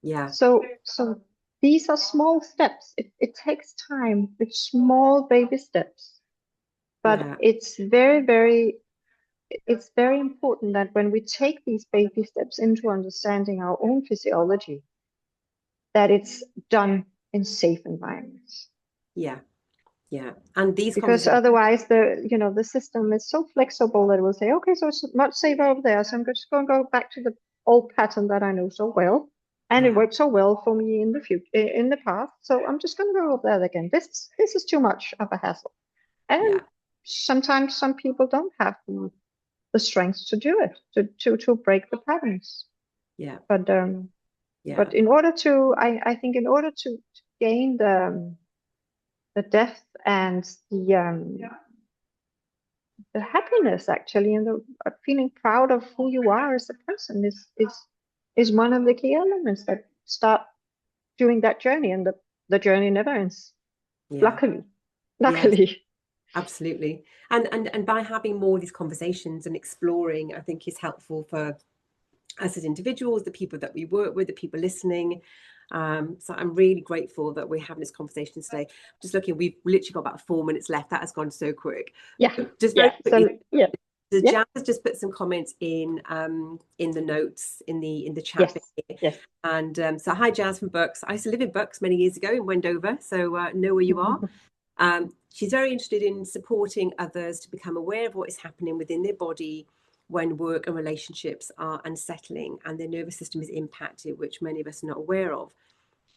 Yeah. So these are small steps. It takes time with small baby steps, but Yeah. it's very important that when we take these baby steps into understanding our own physiology, that it's done in safe environments. Yeah. Yeah. And these Because conversations. otherwise the system is so flexible that it will say, okay, so it's much safer over there, so I'm just going to go back to the old pattern that I know so well, and it Yeah. worked so well for me in the future, in the past, so I'm just going to go over there again. This is too much of a hassle, and Yeah. sometimes some people don't have the strength to do it, to break the patterns. Yeah. But Yeah. in order to, I think in order to gain the depth and the happiness actually, and the feeling proud of who you are as a person is one of the key elements that start doing that journey, and the journey never ends. Yeah. Luckily, Yes. luckily. Absolutely. And by having more of these conversations and exploring, I think is helpful for us as individuals, the people that we work with, the people listening. So I'm really grateful that we're having this conversation today. Just looking, we've literally got about 4 minutes left. That has gone so quick. Yeah, Just very yeah. quickly, So yeah, the yeah, Jazz has just put some comments in the notes in the chat yes, bit here. yes. And so hi Jazz from Bucks. I used to live in Bucks many years ago in Wendover, so know where you are. She's very interested in supporting others to become aware of what is happening within their body when work and relationships are unsettling and their nervous system is impacted, which many of us are not aware of.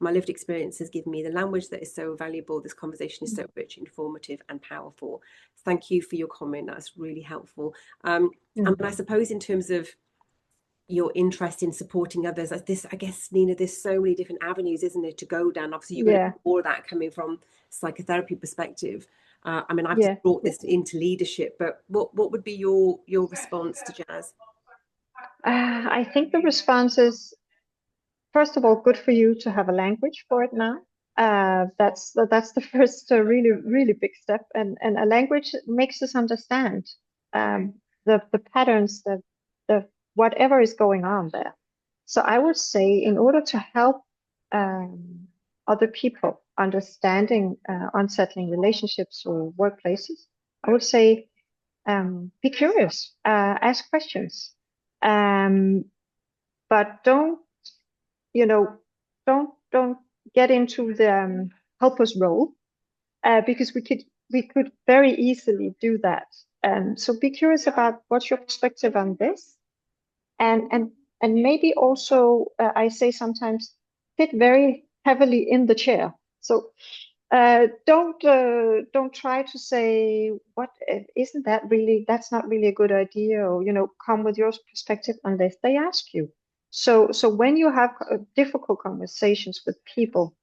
My lived experience has given me the language that is so valuable. This conversation is so rich, informative, and powerful. Thank you for your comment. That's really helpful. And I suppose in terms of your interest in supporting others, I guess, Nina, there's so many different avenues, isn't it, to go down? Obviously, you're going to Yeah, have more of that coming from psychotherapy perspective. I mean, I've yeah. just brought this into leadership, but what would be your response to Jazz? I think the response is, first of all, good for you to have a language for it now. That's the first really really big step, and a language makes us understand the patterns, the whatever is going on there. So I would say, in order to help other people understanding unsettling relationships or workplaces, I would say be curious, ask questions, um, but you know, don't get into the helper's role, because we could very easily do that. So be curious about what's your perspective on this, and and and maybe also, I say sometimes, sit very heavily in the chair. So don't try to say what isn't that really, that's not really a good idea, or come with your perspective unless they ask you. So when you have difficult conversations with people,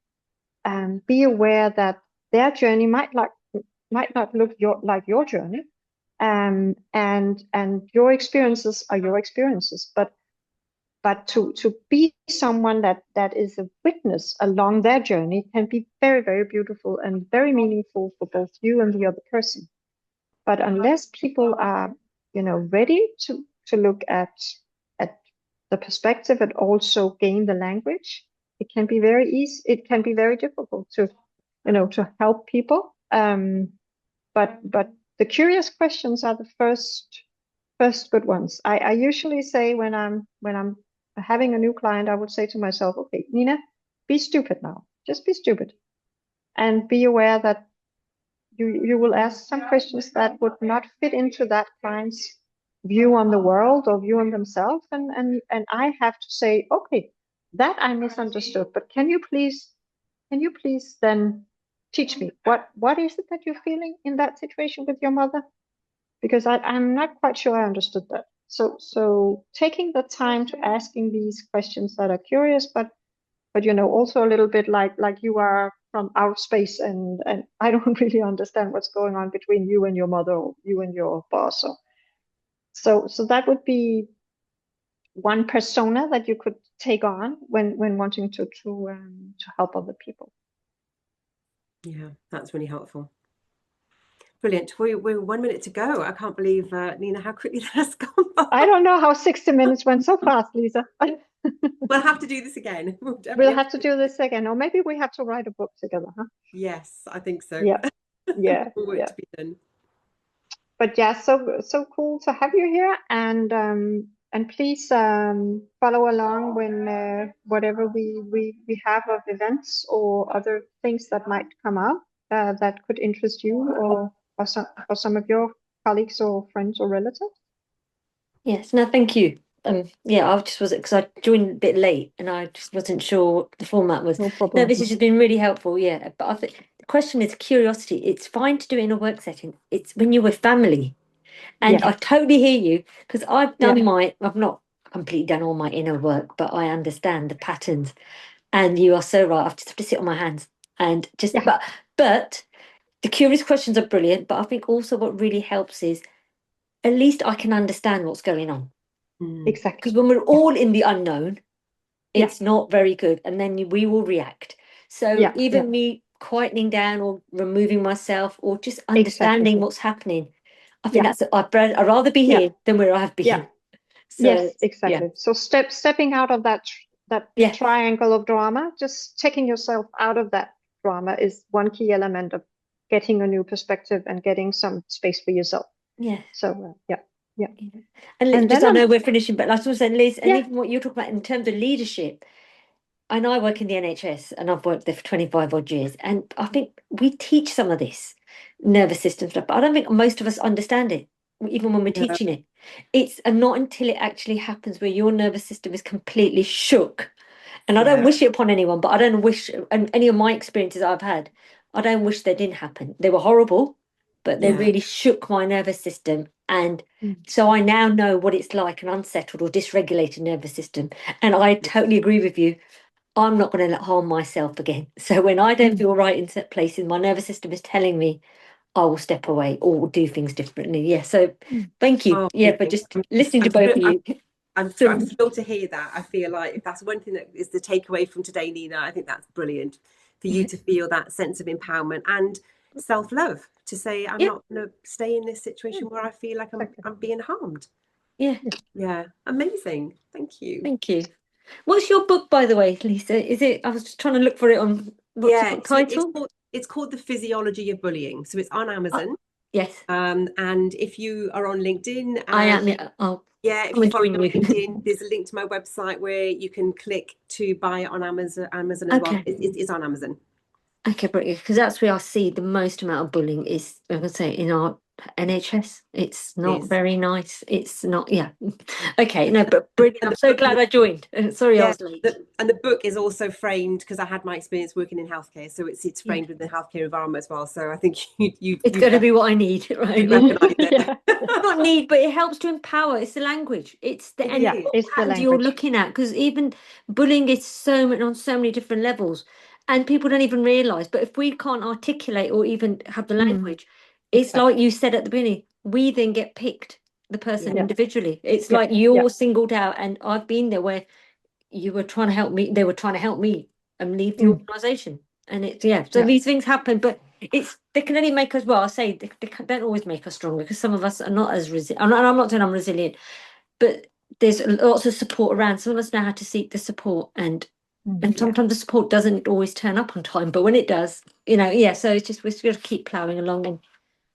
be aware that their journey might not look like your journey, and your experiences are your experiences, but but to be someone that is a witness along their journey can be very, very beautiful and very meaningful for both you and the other person. But unless people are, ready to look at the perspective and also gain the language, it can be very easy. It can be very difficult to help people. But the curious questions are the first good ones. I usually say when I'm having a new client, I would say to myself, okay, Nina, be stupid now. Just be stupid, and be aware that you will ask some questions that would not fit into that client's view on the world or view on themselves, and I have to say, okay, that I misunderstood, but can you please then teach me what is it that you're feeling in that situation with your mother? Because I'm not quite sure I understood that. So taking the time to asking these questions that are curious, but also a little bit like you are from outer space, and I don't really understand what's going on between you and your mother, or you and your boss. So that would be one persona that you could take on when wanting to help other people. Yeah, that's really helpful. Brilliant. We're 1 minute to go. I can't believe, Nina, how quickly that's gone by. I don't know how 60 minutes went so fast, Liza. We'll have to do this again. We'll have to do this again, or maybe we have to write a book together, huh? Yes, I think so. Yeah, yeah, Work yeah. to be done. But yeah, so cool to have you here, and please follow along when whatever we have of events or other things that might come up that could interest you or some of your colleagues or friends or relatives. Yes, no, thank you. Yeah, I just was because I joined a bit late and I just wasn't sure what the format was. No problem. No, this has just been really helpful. Yeah, but I think the question is curiosity. It's fine to do it in a work setting. It's when you're with family, and Yeah. I totally hear you because I've done Yeah. I've not completely done all my inner work, but I understand the patterns. And you are so right. I've just have to sit on my hands and just. Yeah. But the curious questions are brilliant. But I think also what really helps is at least I can understand what's going on. Exactly. Because when we're all in the unknown, it's not very good. And then we will react. So even me quietening down or removing myself or just understanding what's happening, I think that's I'd rather be here than where I've been. Yeah. So, yes, exactly. So stepping out of that triangle of drama, just taking yourself out of that drama is one key element of getting a new perspective and getting some space for yourself. Yeah. So yeah. And just I know we're finishing, but like I was saying, Liz, and even what you're talking about in terms of leadership, and I work in the NHS and I've worked there for 25 odd years, and I think we teach some of this nervous system stuff, but I don't think most of us understand it, even when we're teaching it. It's not until it actually happens where your nervous system is completely shook. And I don't wish it upon anyone, but I don't wish, and any of my experiences I've had, I don't wish they didn't happen. They were horrible, but they really shook my nervous system. And so I now know what it's like an unsettled or dysregulated nervous system. And I totally agree with you. I'm not going to harm myself again. So when I don't feel right in certain places, my nervous system is telling me I will step away or do things differently. Yeah. So thank you. For just listening to both of you. I'm thrilled to hear that. I feel like if that's one thing that is the takeaway from today, Nina, I think that's brilliant for you to feel that sense of empowerment and self-love to say, I'm not going to stay in this situation where I feel like I'm being harmed. Yeah. Amazing. Thank you. Thank you. What's your book, by the way, Lisa? Is it? I was just trying to look for it on. What's the book title? It's called The Physiology of Bullying. So it's on Amazon. Yes. And if you are on LinkedIn, I am. if you follow me on LinkedIn, there's a link to my website where you can click to buy it on Amazon as well. It's on Amazon. Okay, brilliant. Because that's where I see the most amount of bullying is, I'm going to say, in our NHS. It's not very nice. It's not, Okay, no, but brilliant. I'm so glad I joined. Sorry, I was late. And the book is also framed because I had my experience working in healthcare, so it's framed with the healthcare environment as well. So I think it's going to be what I need, right? Not need, but it helps to empower. It's the language. It's the language you're looking at, because even bullying is on so many different levels. And people don't even realise, but if we can't articulate or even have the language, it's like you said at the beginning, we then get picked the person individually. It's like you're singled out, and I've been there where you were trying to help me, they were trying to help me and leave the organisation. And it's so these things happen, but they can only make us, well, I say they don't always make us stronger, because some of us are not as resilient. And I'm not saying I'm resilient, but there's lots of support around. Some of us know how to seek the support, and sometimes the support doesn't always turn up on time, but when it does, so it's just, we're just going to keep ploughing along and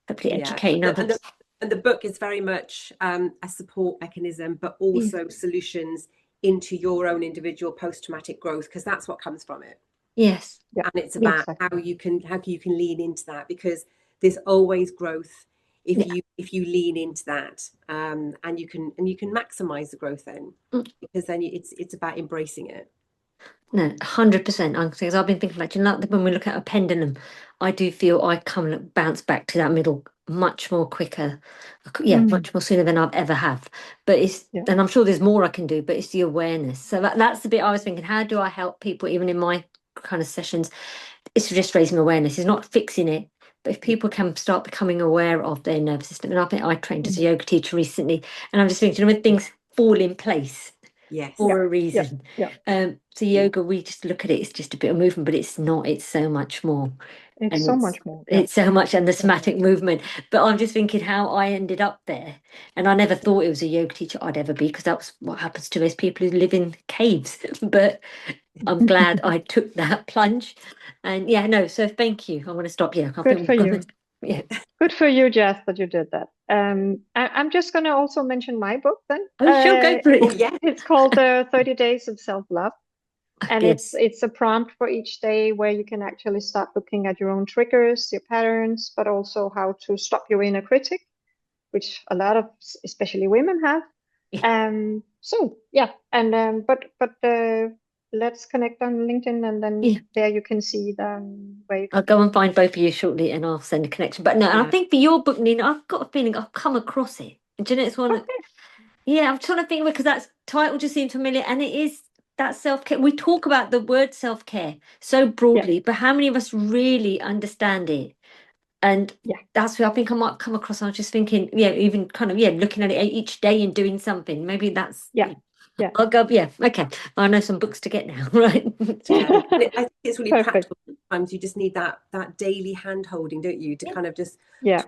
hopefully educating others. And the book is very much a support mechanism, but also solutions into your own individual post-traumatic growth, because that's what comes from it. Yes. And it's about how you can lean into that, because there's always growth if you lean into that, and you can maximize the growth then, because then it's about embracing it. No, 100%. Because I've been thinking about, when we look at a pendulum, I do feel I bounce back to that middle much more quicker, much more sooner than I've ever have. But and I'm sure there's more I can do, but it's the awareness. So that's the bit I was thinking, how do I help people, even in my kind of sessions? It's just raising awareness. It's not fixing it, but if people can start becoming aware of their nervous system. And I think I trained as a yoga teacher recently, and I'm just thinking, when things fall in place for a reason. So yoga, we just look at it, it's just a bit of movement, but it's not, it's so much more. It's so much more. It's so much, and the somatic movement. But I'm just thinking how I ended up there. And I never thought it was a yoga teacher I'd ever be, because that's what happens to most people who live in caves. But I'm glad I took that plunge. And so thank you. I want to stop here. Good for you. Good for you, Jess, that you did that. I'm just going to also mention my book then. Oh, sure, go for it. It's called 30 Days of Self-Love. And it's a prompt for each day where you can actually start looking at your own triggers, your patterns, but also how to stop your inner critic, which a lot of, especially women, have. But let's connect on LinkedIn, and then there you can see where you can. I'll go and find both of you shortly, and I'll send a connection. But no, I think for your book, Nina, I've got a feeling I've come across it. Do you know, it's one. I'm trying to think, because that title just seemed familiar, and it is that self-care. We talk about the word self-care so broadly, but how many of us really understand it? And that's where I think I might come across. I was just thinking, even kind of looking at it each day and doing something. Maybe that's I'll go. Okay. I know some books to get now, right? I think it's really practical. Sometimes you just need that daily hand holding, don't you, to kind of just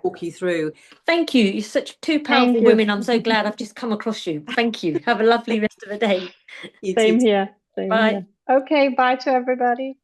talk you through. Thank you. You're such two powerful women. I'm so glad I've just come across you. Thank you. Have a lovely rest of the day. Same here. Bye. Okay. Bye to everybody.